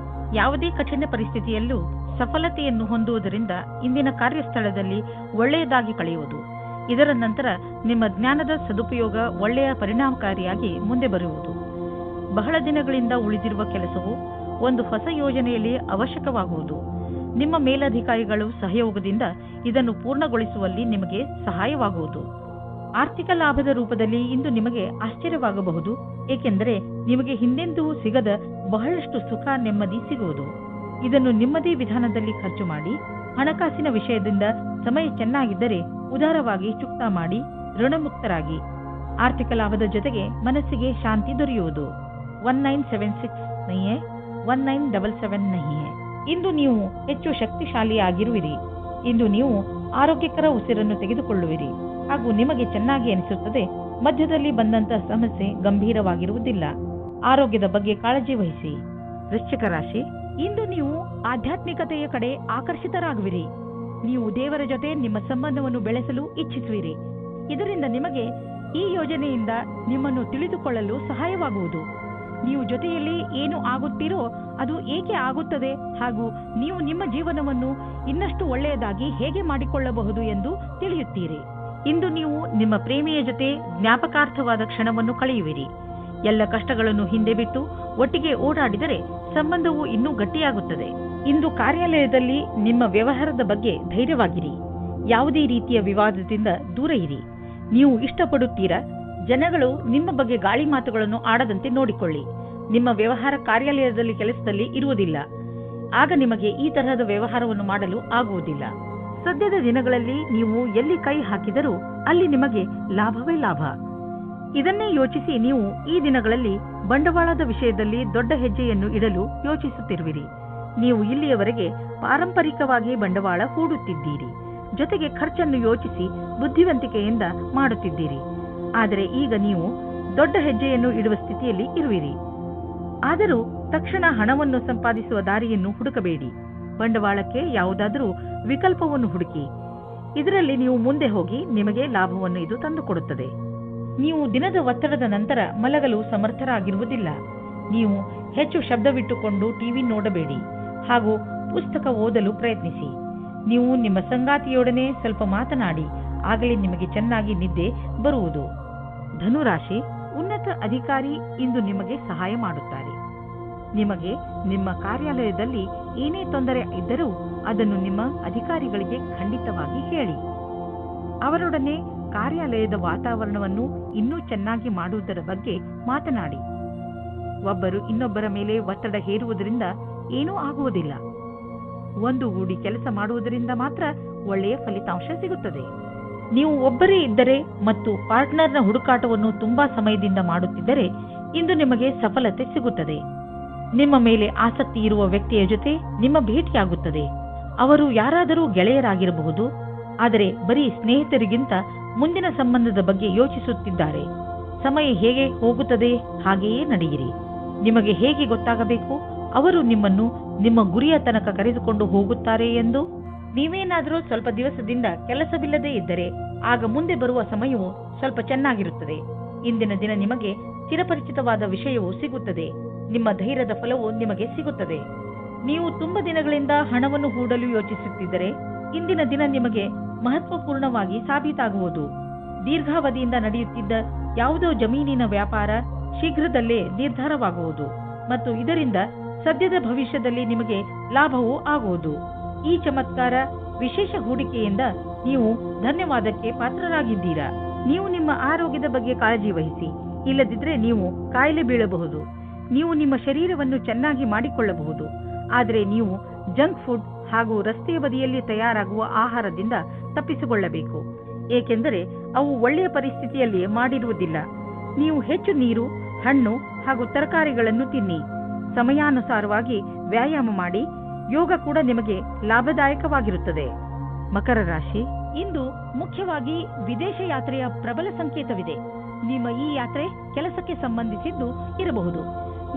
ಯಾವುದೇ ಕಠಿಣ ಪರಿಸ್ಥಿತಿಯಲ್ಲೂ ಸಫಲತೆಯನ್ನು ಹೊಂದುವುದರಿಂದ ಇಂದಿನ ಕಾರ್ಯಸ್ಥಳದಲ್ಲಿ ಒಳ್ಳೆಯದಾಗಿ ಕಳೆಯುವುದು. ಇದರ ನಂತರ ನಿಮ್ಮ ಜ್ಞಾನದ ಸದುಪಯೋಗ ಒಳ್ಳೆಯ ಪರಿಣಾಮಕಾರಿಯಾಗಿ ಮುಂದೆ ಬರುವುದು. ಬಹಳ ದಿನಗಳಿಂದ ಉಳಿದಿರುವ ಕೆಲಸವು ಒಂದು ಹೊಸ ಯೋಜನೆಯಲ್ಲಿ ಅವಶ್ಯಕವಾಗುವುದು. ನಿಮ್ಮ ಮೇಲಧಿಕಾರಿಗಳು ಸಹಯೋಗದಿಂದ ಇದನ್ನು ಪೂರ್ಣಗೊಳಿಸುವಲ್ಲಿ ನಿಮಗೆ ಸಹಾಯವಾಗುವುದು. ಆರ್ಥಿಕ ಲಾಭದ ರೂಪದಲ್ಲಿ ಇಂದು ನಿಮಗೆ ಆಶ್ಚರ್ಯವಾಗಬಹುದು, ಏಕೆಂದರೆ ನಿಮಗೆ ಹಿಂದೆಂದೂ ಸಿಗದ ಬಹಳಷ್ಟು ಸುಖ ನೆಮ್ಮದಿ ಸಿಗುವುದು. ಇದನ್ನು ನಿಮ್ಮದೇ ವಿಧಾನದಲ್ಲಿ ಖರ್ಚು ಮಾಡಿ, ಹಣಕಾಸಿನ ವಿಷಯದಿಂದ ಸಮಯ ಚೆನ್ನಾಗಿದ್ದರೆ ಉದಾರವಾಗಿ ಚುಕ್ತಾ ಮಾಡಿ, ಋಣಮುಕ್ತರಾಗಿ. ಆರ್ಥಿಕ ಲಾಭದ ಜೊತೆಗೆ ಮನಸ್ಸಿಗೆ ಶಾಂತಿ ದೊರೆಯುವುದು. 1976 नहीं है 1977 नहीं है. ಇಂದು ನೀವು ಹೆಚ್ಚು ಶಕ್ತಿಶಾಲಿಯಾಗಿರುವಿರಿ. ಇಂದು ನೀವು ಆರೋಗ್ಯಕರ ಉಸಿರನ್ನು ತೆಗೆದುಕೊಳ್ಳುವಿರಿ ಹಾಗೂ ನಿಮಗೆ ಚೆನ್ನಾಗಿ ಅನಿಸುತ್ತದೆ. ಮಧ್ಯದಲ್ಲಿ ಬಂದಂತಹ ಸಮಸ್ಯೆ ಗಂಭೀರವಾಗಿರುವುದಿಲ್ಲ. ಆರೋಗ್ಯದ ಬಗ್ಗೆ ಕಾಳಜಿ ವಹಿಸಿ. ವೃಶ್ಚಿಕ ರಾಶಿ, ಇಂದು ನೀವು ಆಧ್ಯಾತ್ಮಿಕತೆಯ ಕಡೆ ಆಕರ್ಷಿತರಾಗುವಿರಿ. ನೀವು ದೇವರ ಜೊತೆ ನಿಮ್ಮ ಸಂಬಂಧವನ್ನು ಬೆಳೆಸಲು ಇಚ್ಛಿಸುವಿರಿ. ಇದರಿಂದ ನಿಮಗೆ ಈ ಯೋಜನೆಯಿಂದ ನಿಮ್ಮನ್ನು ತಿಳಿದುಕೊಳ್ಳಲು ಸಹಾಯವಾಗುವುದು. ನೀವು ಜೊತೆಯಲ್ಲಿ ಏನು ಆಗುತ್ತೀರೋ ಅದು ಏಕೆ ಆಗುತ್ತದೆ ಹಾಗೂ ನೀವು ನಿಮ್ಮ ಜೀವನವನ್ನು ಇನ್ನಷ್ಟು ಒಳ್ಳೆಯದಾಗಿ ಹೇಗೆ ಮಾಡಿಕೊಳ್ಳಬಹುದು ಎಂದು ತಿಳಿಯುತ್ತೀರಿ. ಇಂದು ನೀವು ನಿಮ್ಮ ಪ್ರೇಮಿಯ ಜೊತೆ ಜ್ಞಾಪಕಾರ್ಥವಾದ ಕ್ಷಣವನ್ನು ಕಳೆಯುವಿರಿ. ಎಲ್ಲ ಕಷ್ಟಗಳನ್ನು ಹಿಂದೆ ಬಿಟ್ಟು ಒಟ್ಟಿಗೆ ಓಡಾಡಿದರೆ ಸಂಬಂಧವು ಇನ್ನೂ ಗಟ್ಟಿಯಾಗುತ್ತದೆ. ಇಂದು ಕಾರ್ಯಾಲಯದಲ್ಲಿ ನಿಮ್ಮ ವ್ಯವಹಾರದ ಬಗ್ಗೆ ಧೈರ್ಯವಾಗಿರಿ. ಯಾವುದೇ ರೀತಿಯ ವಿವಾದದಿಂದ ದೂರ ಇರಿ. ನೀವು ಇಷ್ಟಪಡುತ್ತೀರಾ? ಜನಗಳು ನಿಮ್ಮ ಬಗ್ಗೆ ಗಾಳಿ ಮಾತುಗಳನ್ನು ಆಡದಂತೆ ನೋಡಿಕೊಳ್ಳಿ. ನಿಮ್ಮ ವ್ಯವಹಾರ ಕಾರ್ಯಾಲಯದಲ್ಲಿ ಕೆಲಸದಲ್ಲಿ ಇರುವುದಿಲ್ಲ. ಆಗ ನಿಮಗೆ ಈ ತರಹದ ವ್ಯವಹಾರವನ್ನು ಮಾಡಲು ಆಗುವುದಿಲ್ಲ. ಸದ್ಯದ ದಿನಗಳಲ್ಲಿ ನೀವು ಎಲ್ಲಿ ಕೈ ಹಾಕಿದರೂ ಅಲ್ಲಿ ನಿಮಗೆ ಲಾಭವೇ ಲಾಭ. ಇದನ್ನೇ ಯೋಚಿಸಿ ನೀವು ಈ ದಿನಗಳಲ್ಲಿ ಬಂಡವಾಳದ ವಿಷಯದಲ್ಲಿ ದೊಡ್ಡ ಹೆಜ್ಜೆಯನ್ನು ಇಡಲು ಯೋಚಿಸುತ್ತಿರುವಿರಿ. ನೀವು ಇಲ್ಲಿಯವರೆಗೆ ಪಾರಂಪರಿಕವಾಗಿ ಬಂಡವಾಳ ಹೂಡುತ್ತಿದ್ದೀರಿ. ಜೊತೆಗೆ ಖರ್ಚನ್ನು ಯೋಚಿಸಿ ಬುದ್ಧಿವಂತಿಕೆಯಿಂದ ಮಾಡುತ್ತಿದ್ದೀರಿ. ಆದರೆ ಈಗ ನೀವು ದೊಡ್ಡ ಹೆಜ್ಜೆಯನ್ನು ಇಡುವ ಸ್ಥಿತಿಯಲ್ಲಿ ಇರುವಿರಿ. ಆದರೂ ತಕ್ಷಣ ಹಣವನ್ನು ಸಂಪಾದಿಸುವ ದಾರಿಯನ್ನು ಹುಡುಕಬೇಡಿ. ಬಂಡವಾಳಕ್ಕೆ ಯಾವುದಾದರೂ ವಿಕಲ್ಪವನ್ನು ಹುಡುಕಿ. ಇದರಲ್ಲಿ ನೀವು ಮುಂದೆ ಹೋಗಿ ನಿಮಗೆ ಲಾಭವನ್ನು ಇದು ತಂದುಕೊಡುತ್ತದೆ. ನೀವು ದಿನದ ಒತ್ತಡದ ನಂತರ ಮಲಗಲು ಸಮರ್ಥರಾಗಿರುವುದಿಲ್ಲ. ನೀವು ಹೆಚ್ಚು ಶಬ್ದವಿಟ್ಟುಕೊಂಡು ಟಿವಿ ನೋಡಬೇಡಿ ಹಾಗೂ ಪುಸ್ತಕ ಓದಲು ಪ್ರಯತ್ನಿಸಿ. ನೀವು ನಿಮ್ಮ ಸಂಗಾತಿಯೊಡನೆ ಸ್ವಲ್ಪ ಮಾತನಾಡಿ. ಆಗಲೇ ನಿಮಗೆ ಚೆನ್ನಾಗಿ ನಿದ್ದೆ ಬರುವುದು. ಧನುರಾಶಿ, ಉನ್ನತ ಅಧಿಕಾರಿ ಇಂದು ನಿಮಗೆ ಸಹಾಯ ಮಾಡುತ್ತಾರೆ. ನಿಮಗೆ ನಿಮ್ಮ ಕಾರ್ಯಾಲಯದಲ್ಲಿ ಏನೇ ತೊಂದರೆ ಇದ್ದರೂ ಅದನ್ನು ನಿಮ್ಮ ಅಧಿಕಾರಿಗಳಿಗೆ ಖಂಡಿತವಾಗಿ ಹೇಳಿ. ಅವರೊಡನೆ ಕಾರ್ಯಾಲಯದ ವಾತಾವರಣವನ್ನು ಇನ್ನೂ ಚೆನ್ನಾಗಿ ಮಾಡುವುದರ ಬಗ್ಗೆ ಮಾತನಾಡಿ. ಒಬ್ಬರು ಇನ್ನೊಬ್ಬರ ಮೇಲೆ ಒತ್ತಡ ಹೇರುವುದರಿಂದ ಏನೂ ಆಗುವುದಿಲ್ಲ. ಒಂದುಗೂಡಿ ಕೆಲಸ ಮಾಡುವುದರಿಂದ ಮಾತ್ರ ಒಳ್ಳೆಯ ಫಲಿತಾಂಶ ಸಿಗುತ್ತದೆ. ನೀವು ಒಬ್ಬರೇ ಇದ್ದರೆ ಮತ್ತು ಪಾರ್ಟ್ನರ್ನ ಹುಡುಕಾಟವನ್ನು ತುಂಬಾ ಸಮಯದಿಂದ ಮಾಡುತ್ತಿದ್ದರೆ ಇಂದು ನಿಮಗೆ ಸಫಲತೆ ಸಿಗುತ್ತದೆ. ನಿಮ್ಮ ಮೇಲೆ ಆಸಕ್ತಿ ಇರುವ ವ್ಯಕ್ತಿಯ ಜೊತೆ ನಿಮ್ಮ ಭೇಟಿಯಾಗುತ್ತದೆ. ಅವರು ಯಾರಾದರೂ ಗೆಳೆಯರಾಗಿರಬಹುದು, ಆದರೆ ಬರೀ ಸ್ನೇಹಿತರಿಗಿಂತ ಮುಂದಿನ ಸಂಬಂಧದ ಬಗ್ಗೆ ಯೋಚಿಸುತ್ತಿದ್ದಾರೆ. ಸಮಯ ಹೇಗೆ ಹೋಗುತ್ತದೆ ಹಾಗೆಯೇ ನಡೆಯಿರಿ. ನಿಮಗೆ ಹೇಗೆ ಗೊತ್ತಾಗಬೇಕು ಅವರು ನಿಮ್ಮನ್ನು ನಿಮ್ಮ ಗುರಿಯ ತನಕ ಕರೆದುಕೊಂಡು ಹೋಗುತ್ತಾರೆ ಎಂದು? ನೀವೇನಾದರೂ ಸ್ವಲ್ಪ ದಿವಸದಿಂದ ಕೆಲಸವಿಲ್ಲದೆ ಇದ್ದರೆ ಆಗ ಮುಂದೆ ಬರುವ ಸಮಯವು ಸ್ವಲ್ಪ ಚೆನ್ನಾಗಿರುತ್ತದೆ. ಇಂದಿನ ದಿನ ನಿಮಗೆ ಚಿರಪರಿಚಿತವಾದ ವಿಷಯವು ಸಿಗುತ್ತದೆ. ನಿಮ್ಮ ಧೈರ್ಯದ ಫಲವು ನಿಮಗೆ ಸಿಗುತ್ತದೆ. ನೀವು ತುಂಬಾ ದಿನಗಳಿಂದ ಹಣವನ್ನು ಹೂಡಲು ಯೋಚಿಸುತ್ತಿದ್ದರೆ ಇಂದಿನ ದಿನ ನಿಮಗೆ ಮಹತ್ವಪೂರ್ಣವಾಗಿ ಸಾಬೀತಾಗುವುದು. ದೀರ್ಘಾವಧಿಯಿಂದ ನಡೆಯುತ್ತಿದ್ದ ಯಾವುದೋ ಜಮೀನಿನ ವ್ಯಾಪಾರ ಶೀಘ್ರದಲ್ಲೇ ನಿರ್ಧಾರವಾಗುವುದು ಮತ್ತು ಇದರಿಂದ ಸದ್ಯದ ಭವಿಷ್ಯದಲ್ಲಿ ನಿಮಗೆ ಲಾಭವೂ ಆಗುವುದು. ಈ ಚಮತ್ಕಾರ ವಿಶೇಷ ಹೂಡಿಕೆಯಿಂದ ನೀವು ಧನ್ಯವಾದಕ್ಕೆ ಪಾತ್ರರಾಗಿದ್ದೀರಾ. ನೀವು ನಿಮ್ಮ ಆರೋಗ್ಯದ ಬಗ್ಗೆ ಕಾಳಜಿ ವಹಿಸಿ. ಇಲ್ಲದಿದ್ದರೆ ನೀವು ಕಾಯಿಲೆ ಬೀಳಬಹುದು. ನೀವು ನಿಮ್ಮ ಶರೀರವನ್ನು ಚೆನ್ನಾಗಿ ಮಾಡಿಕೊಳ್ಳಬಹುದು. ಆದರೆ ನೀವು ಜಂಕ್ ಫುಡ್ ಹಾಗೂ ರಸ್ತೆಯ ಬದಿಯಲ್ಲಿ ತಯಾರಾಗುವ ಆಹಾರದಿಂದ ತಪ್ಪಿಸಿಕೊಳ್ಳಬೇಕು. ಏಕೆಂದರೆ ಅವು ಒಳ್ಳೆಯ ಪರಿಸ್ಥಿತಿಯಲ್ಲಿ ಮಾಡಿರುವುದಿಲ್ಲ. ನೀವು ಹೆಚ್ಚು ನೀರು, ಹಣ್ಣು ಹಾಗೂ ತರಕಾರಿಗಳನ್ನು ತಿನ್ನಿ. ಸಮಯಾನುಸಾರವಾಗಿ ವ್ಯಾಯಾಮ ಮಾಡಿ. ಯೋಗ ಕೂಡ ನಿಮಗೆ ಲಾಭದಾಯಕವಾಗಿರುತ್ತದೆ. ಮಕರ ರಾಶಿ, ಇಂದು ಮುಖ್ಯವಾಗಿ ವಿದೇಶ ಯಾತ್ರೆಯ ಪ್ರಬಲ ಸಂಕೇತವಿದೆ. ನಿಮ್ಮ ಈ ಯಾತ್ರೆ ಕೆಲಸಕ್ಕೆ ಸಂಬಂಧಿಸಿದ್ದು ಇರಬಹುದು.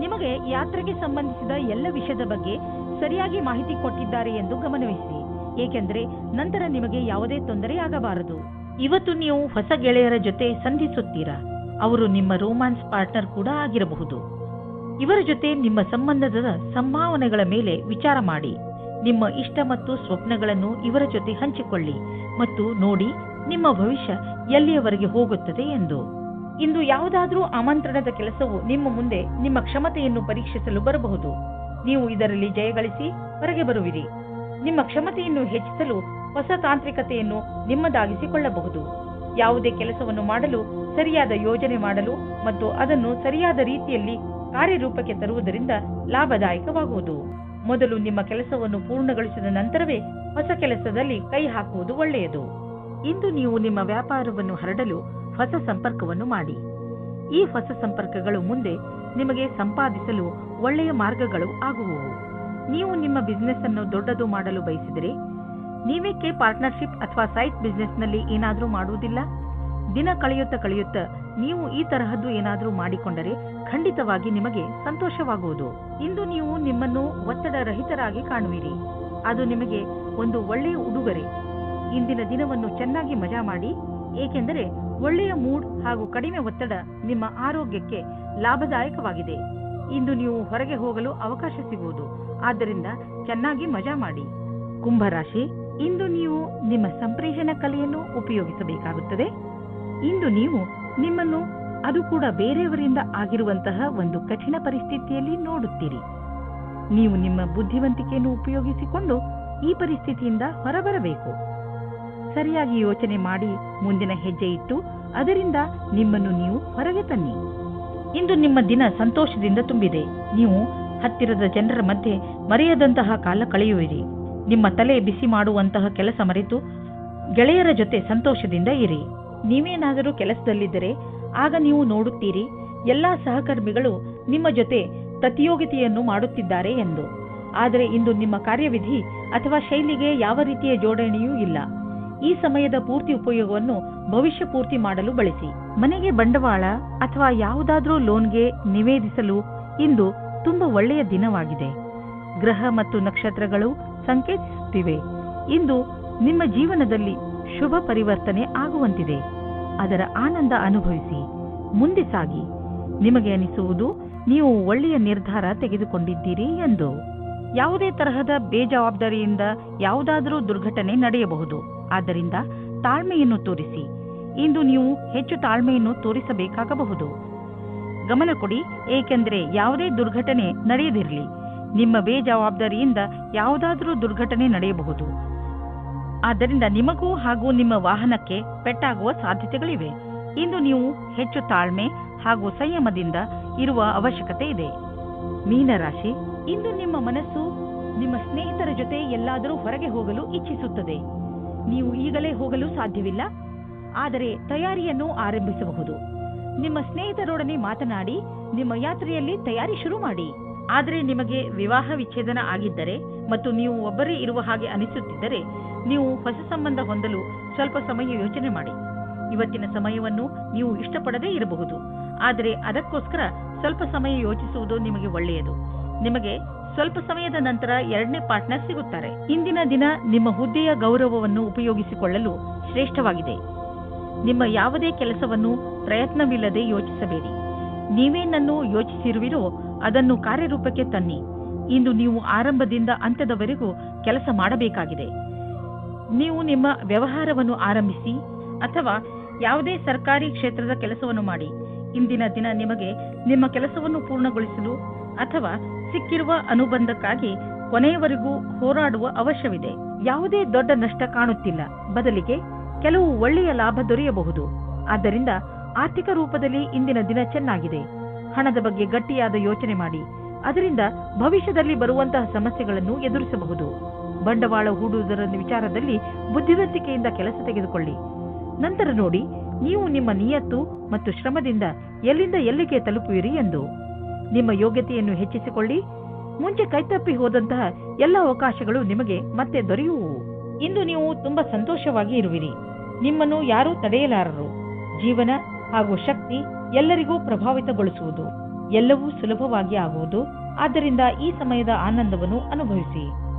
ನಿಮಗೆ ಯಾತ್ರೆಗೆ ಸಂಬಂಧಿಸಿದ ಎಲ್ಲ ವಿಷಯದ ಬಗ್ಗೆ ಸರಿಯಾಗಿ ಮಾಹಿತಿ ಕೊಟ್ಟಿದ್ದಾರೆ ಎಂದು ಗಮನವಹಿಸಿ, ಏಕೆಂದರೆ ನಂತರ ನಿಮಗೆ ಯಾವುದೇ ತೊಂದರೆಯಾಗಬಾರದು. ಇವತ್ತು ನೀವು ಹೊಸ ಗೆಳೆಯರ ಜೊತೆ ಸಂಧಿಸುತ್ತೀರಾ. ಅವರು ನಿಮ್ಮ ರೋಮ್ಯಾನ್ಸ್ ಪಾರ್ಟ್ನರ್ ಕೂಡ ಆಗಿರಬಹುದು. ಇವರ ಜೊತೆ ನಿಮ್ಮ ಸಂಬಂಧದ ಸಂಭಾವನೆಗಳ ಮೇಲೆ ವಿಚಾರ ಮಾಡಿ. ನಿಮ್ಮ ಇಷ್ಟ ಮತ್ತು ಸ್ವಪ್ನಗಳನ್ನು ಇವರ ಜೊತೆ ಹಂಚಿಕೊಳ್ಳಿ ಮತ್ತು ನೋಡಿ ನಿಮ್ಮ ಭವಿಷ್ಯ ಎಲ್ಲಿಯವರೆಗೆ ಹೋಗುತ್ತದೆ ಎಂದು. ಇಂದು ಯಾವುದಾದ್ರೂ ಆಮಂತ್ರಣದ ಕೆಲಸವು ನಿಮ್ಮ ಮುಂದೆ ನಿಮ್ಮ ಕ್ಷಮತೆಯನ್ನು ಪರೀಕ್ಷಿಸಲು ಬರಬಹುದು. ನೀವು ಇದರಲ್ಲಿ ಜಯಗಳಿಸಿ ಹೊರಗೆ ಬರುವಿರಿ. ನಿಮ್ಮ ಕ್ಷಮತೆಯನ್ನು ಹೆಚ್ಚಿಸಲು ಹೊಸ ತಾಂತ್ರಿಕತೆಯನ್ನು ನಿಮ್ಮದಾಗಿಸಿಕೊಳ್ಳಬಹುದು. ಯಾವುದೇ ಕೆಲಸವನ್ನು ಮಾಡಲು ಸರಿಯಾದ ಯೋಜನೆ ಮಾಡಲು ಮತ್ತು ಅದನ್ನು ಸರಿಯಾದ ರೀತಿಯಲ್ಲಿ ಕಾರ್ಯರೂಪಕ್ಕೆ ತರುವುದರಿಂದ ಲಾಭದಾಯಕವಾಗುವುದು. ಮೊದಲು ನಿಮ್ಮ ಕೆಲಸವನ್ನು ಪೂರ್ಣಗೊಳಿಸಿದ ನಂತರವೇ ಹೊಸ ಕೆಲಸದಲ್ಲಿ ಕೈ ಹಾಕುವುದು ಒಳ್ಳೆಯದು. ಇಂದು ನೀವು ನಿಮ್ಮ ವ್ಯಾಪಾರವನ್ನು ಹರಡಲು ಹೊಸ ಸಂಪರ್ಕವನ್ನು ಮಾಡಿ. ಈ ಹೊಸ ಸಂಪರ್ಕಗಳು ಮುಂದೆ ನಿಮಗೆ ಸಂಪಾದಿಸಲು ಒಳ್ಳೆಯ ಮಾರ್ಗಗಳು ಆಗುವವು. ನೀವು ನಿಮ್ಮ ಬಿಸಿನೆಸ್ ಅನ್ನು ದೊಡ್ಡದು ಮಾಡಲು ಬಯಸಿದರೆ ನೀವೇಕೆ ಪಾರ್ಟ್ನರ್ಶಿಪ್ ಅಥವಾ ಸೈಟ್ ಬಿಸಿನೆಸ್ನಲ್ಲಿ ಏನಾದರೂ ಮಾಡುವುದಿಲ್ಲ? ದಿನ ಕಳೆಯುತ್ತಾ ನೀವು ಈ ತರಹದ್ದು ಏನಾದರೂ ಮಾಡಿಕೊಂಡರೆ ಖಂಡಿತವಾಗಿ ನಿಮಗೆ ಸಂತೋಷವಾಗುವುದು. ಇಂದು ನೀವು ನಿಮ್ಮನ್ನು ಒತ್ತಡ ರಹಿತರಾಗಿ ಕಾಣುವಿರಿ. ಅದು ನಿಮಗೆ ಒಂದು ಒಳ್ಳೆಯ ಉಡುಗೊರೆ. ಇಂದಿನ ದಿನವನ್ನು ಚೆನ್ನಾಗಿ ಮಜಾ ಮಾಡಿ, ಏಕೆಂದರೆ ಒಳ್ಳೆಯ ಮೂಡ್ ಹಾಗೂ ಕಡಿಮೆ ಒತ್ತಡ ನಿಮ್ಮ ಆರೋಗ್ಯಕ್ಕೆ ಲಾಭದಾಯಕವಾಗಿದೆ. ಇಂದು ನೀವು ಹೊರಗೆ ಹೋಗಲು ಅವಕಾಶ ಸಿಗುವುದು. ಆದ್ದರಿಂದ ಚೆನ್ನಾಗಿ ಮಜಾ ಮಾಡಿ. ಕುಂಭರಾಶಿ, ಇಂದು ನೀವು ನಿಮ್ಮ ಸಂಪ್ರೇಷಣ ಕಲೆಯನ್ನು ಉಪಯೋಗಿಸಬೇಕಾಗುತ್ತದೆ. ಇಂದು ನೀವು ನಿಮ್ಮನ್ನು, ಅದು ಕೂಡ ಬೇರೆಯವರಿಂದ ಆಗಿರುವಂತಹ ಒಂದು ಕಠಿಣ ಪರಿಸ್ಥಿತಿಯಲ್ಲಿ ನೋಡುತ್ತೀರಿ. ನೀವು ನಿಮ್ಮ ಬುದ್ಧಿವಂತಿಕೆಯನ್ನು ಉಪಯೋಗಿಸಿಕೊಂಡು ಈ ಪರಿಸ್ಥಿತಿಯಿಂದ ಹೊರಬರಬೇಕು. ಸರಿಯಾಗಿ ಯೋಚನೆ ಮಾಡಿ ಮುಂದಿನ ಹೆಜ್ಜೆ ಇಟ್ಟು ಅದರಿಂದ ನಿಮ್ಮನ್ನು ನೀವು ಹೊರಗೆ ತನ್ನಿ. ಇಂದು ನಿಮ್ಮ ದಿನ ಸಂತೋಷದಿಂದ ತುಂಬಿದೆ. ನೀವು ಹತ್ತಿರದ ಜನರ ಮಧ್ಯೆ ಮರೆಯದಂತಹ ಕಾಲ ಕಳೆಯುವಿರಿ. ನಿಮ್ಮ ತಲೆ ಬಿಸಿ ಮಾಡುವಂತಹ ಕೆಲಸ ಮರೆತು ಗೆಳೆಯರ ಜೊತೆ ಸಂತೋಷದಿಂದ ಇರಿ. ನೀವೇನಾದರೂ ಕೆಲಸದಲ್ಲಿದ್ದರೆ ಆಗ ನೀವು ನೋಡುತ್ತೀರಿ ಎಲ್ಲಾ ಸಹಕರ್ಮಿಗಳು ನಿಮ್ಮ ಜೊತೆ ಪ್ರತಿಯೋಗಿತೆಯನ್ನು ಮಾಡುತ್ತಿದ್ದಾರೆ ಎಂದು. ಆದರೆ ಇಂದು ನಿಮ್ಮ ಕಾರ್ಯವಿಧಿ ಅಥವಾ ಶೈಲಿಗೆ ಯಾವ ರೀತಿಯ ಜೋಡಣೆಯೂ ಇಲ್ಲ. ಈ ಸಮಯದ ಪೂರ್ತಿ ಉಪಯೋಗವನ್ನು ಭವಿಷ್ಯ ಪೂರ್ತಿ ಮಾಡಲು ಬಳಸಿ. ಮನೆಗೆ ಬಂಡವಾಳ ಅಥವಾ ಯಾವುದಾದ್ರೂ ಲೋನ್ಗೆ ನಿವೇದಿಸಲು ಇಂದು ತುಂಬಾ ಒಳ್ಳೆಯ ದಿನವಾಗಿದೆ. ಗ್ರಹ ಮತ್ತು ನಕ್ಷತ್ರಗಳು ಸಂಕೇತಿಸುತ್ತಿವೆ ಇಂದು ನಿಮ್ಮ ಜೀವನದಲ್ಲಿ ಶುಭ ಪರಿವರ್ತನೆ ಆಗುವಂತಿದೆ. ಅದರ ಆನಂದ ಅನುಭವಿಸಿ ಮುಂದೆ ಸಾಗಿ. ನಿಮಗೆ ಅನಿಸುವುದು ನೀವು ಒಳ್ಳೆಯ ನಿರ್ಧಾರ ತೆಗೆದುಕೊಂಡಿದ್ದೀರಿ ಎಂದು. ಯಾವುದೇ ತರಹದ ಬೇಜವಾಬ್ದಾರಿಯಿಂದ ಯಾವುದಾದರೂ ದುರ್ಘಟನೆ ನಡೆಯಬಹುದು. ಆದ್ದರಿಂದ ತಾಳ್ಮೆಯನ್ನು ತೋರಿಸಿ. ಇಂದು ನೀವು ಹೆಚ್ಚು ತಾಳ್ಮೆಯನ್ನು ತೋರಿಸಬೇಕಾಗಬಹುದು. ಗಮನ ಕೊಡಿ, ಏಕೆಂದರೆ ಯಾವುದೇ ದುರ್ಘಟನೆ ನಡೆಯದಿರಲಿ. ನಿಮ್ಮ ಬೇಜವಾಬ್ದಾರಿಯಿಂದ ಯಾವುದಾದರೂ ದುರ್ಘಟನೆ ನಡೆಯಬಹುದು. ಆದ್ದರಿಂದ ನಿಮಗೂ ಹಾಗೂ ನಿಮ್ಮ ವಾಹನಕ್ಕೆ ಪೆಟ್ಟಾಗುವ ಸಾಧ್ಯತೆಗಳಿವೆ. ಇಂದು ನೀವು ಹೆಚ್ಚು ತಾಳ್ಮೆ ಹಾಗೂ ಸಂಯಮದಿಂದ ಇರುವ ಅವಶ್ಯಕತೆ ಇದೆ. ಮೀನರಾಶಿ, ಇಂದು ನಿಮ್ಮ ಮನಸ್ಸು ನಿಮ್ಮ ಸ್ನೇಹಿತರ ಜೊತೆ ಎಲ್ಲಾದರೂ ಹೊರಗೆ ಹೋಗಲು ಇಚ್ಛಿಸುತ್ತದೆ. ನೀವು ಈಗಲೇ ಹೋಗಲು ಸಾಧ್ಯವಿಲ್ಲ, ಆದರೆ ತಯಾರಿಯನ್ನು ಆರಂಭಿಸಬಹುದು. ನಿಮ್ಮ ಸ್ನೇಹಿತರೊಡನೆ ಮಾತನಾಡಿ ನಿಮ್ಮ ಯಾತ್ರೆಯಲ್ಲಿ ತಯಾರಿ ಶುರು ಮಾಡಿ. ಆದರೆ ನಿಮಗೆ ವಿವಾಹ ವಿಚ್ಛೇದನ ಆಗಿದ್ದರೆ ಮತ್ತು ನೀವು ಒಬ್ಬರೇ ಇರುವ ಹಾಗೆ ಅನಿಸುತ್ತಿದ್ದರೆ ನೀವು ಹೊಸ ಸಂಬಂಧ ಹೊಂದಲು ಸ್ವಲ್ಪ ಸಮಯ ಯೋಚನೆ ಮಾಡಿ. ಇವತ್ತಿನ ಸಮಯವನ್ನು ನೀವು ಇಷ್ಟಪಡದೇ ಇರಬಹುದು, ಆದರೆ ಅದಕ್ಕೋಸ್ಕರ ಸ್ವಲ್ಪ ಸಮಯ ಯೋಚಿಸುವುದು ನಿಮಗೆ ಒಳ್ಳೆಯದು. ನಿಮಗೆ ಸ್ವಲ್ಪ ಸಮಯದ ನಂತರ ಎರಡನೇ ಪಾರ್ಟ್ನರ್ ಸಿಗುತ್ತಾರೆ. ಇಂದಿನ ದಿನ ನಿಮ್ಮ ಹುದ್ದೆಯ ಗೌರವವನ್ನು ಉಪಯೋಗಿಸಿಕೊಳ್ಳಲು ಶ್ರೇಷ್ಠವಾಗಿದೆ. ನಿಮ್ಮ ಯಾವುದೇ ಕೆಲಸವನ್ನು ಪ್ರಯತ್ನವಿಲ್ಲದೆ ಯೋಚಿಸಬೇಡಿ. ನೀವೇನನ್ನು ಯೋಚಿಸಿರುವಿರೋ ಅದನ್ನು ಕಾರ್ಯರೂಪಕ್ಕೆ ತನ್ನಿ. ಇಂದು ನೀವು ಆರಂಭದಿಂದ ಅಂತ್ಯದವರೆಗೂ ಕೆಲಸ ಮಾಡಬೇಕಾಗಿದೆ. ನೀವು ನಿಮ್ಮ ವ್ಯವಹಾರವನ್ನು ಆರಂಭಿಸಿ ಅಥವಾ ಯಾವುದೇ ಸರ್ಕಾರಿ ಕ್ಷೇತ್ರದ ಕೆಲಸವನ್ನು ಮಾಡಿ. ಇಂದಿನ ದಿನ ನಿಮಗೆ ನಿಮ್ಮ ಕೆಲಸವನ್ನು ಪೂರ್ಣಗೊಳಿಸಲು ಅಥವಾ ಸಿಕ್ಕಿರುವ ಅನುಬಂಧಕ್ಕಾಗಿ ಕೊನೆಯವರೆಗೂ ಹೋರಾಡುವ ಅವಶ್ಯವಿದೆ. ಯಾವುದೇ ದೊಡ್ಡ ನಷ್ಟ ಕಾಣುತ್ತಿಲ್ಲ, ಬದಲಿಗೆ ಕೆಲವು ಒಳ್ಳೆಯ ಲಾಭ ದೊರೆಯಬಹುದು. ಆದ್ದರಿಂದ ಆರ್ಥಿಕ ರೂಪದಲ್ಲಿ ಇಂದಿನ ದಿನ ಚೆನ್ನಾಗಿದೆ. ಹಣದ ಬಗ್ಗೆ ಗಟ್ಟಿಯಾದ ಯೋಚನೆ ಮಾಡಿ, ಅದರಿಂದ ಭವಿಷ್ಯದಲ್ಲಿ ಬರುವಂತಹ ಸಮಸ್ಯೆಗಳನ್ನು ಎದುರಿಸಬಹುದು. ಬಂಡವಾಳ ಹೂಡುವುದರ ವಿಚಾರದಲ್ಲಿ ಬುದ್ಧಿವಂತಿಕೆಯಿಂದ ಕೆಲಸ ತೆಗೆದುಕೊಳ್ಳಿ. ನಂತರ ನೋಡಿ ನೀವು ನಿಮ್ಮ ನಿಯತ್ತು ಮತ್ತು ಶ್ರಮದಿಂದ ಎಲ್ಲಿಂದ ಎಲ್ಲಿಗೆ ತಲುಪುವಿರಿ ಎಂದು. ನಿಮ್ಮ ಯೋಗ್ಯತೆಯನ್ನು ಹೆಚ್ಚಿಸಿಕೊಳ್ಳಿ. ಮುಂಚೆ ಕೈತಪ್ಪಿ ಹೋದಂತಹ ಎಲ್ಲ ಅವಕಾಶಗಳು ನಿಮಗೆ ಮತ್ತೆ ದೊರೆಯುವು. ಇಂದು ನೀವು ತುಂಬಾ ಸಂತೋಷವಾಗಿ ಇರುವಿರಿ. ನಿಮ್ಮನ್ನು ಯಾರೂ ತಡೆಯಲಾರರು. ಜೀವನ ಹಾಗೂ ಶಕ್ತಿ ಎಲ್ಲರಿಗೂ ಪ್ರಭಾವಿತಗೊಳಿಸುವುದು. ಎಲ್ಲವೂ ಸುಲಭವಾಗಿ ಆಗುವುದು. ಆದ್ದರಿಂದ ಈ ಸಮಯದ ಆನಂದವನ್ನು ಅನುಭವಿಸಿ.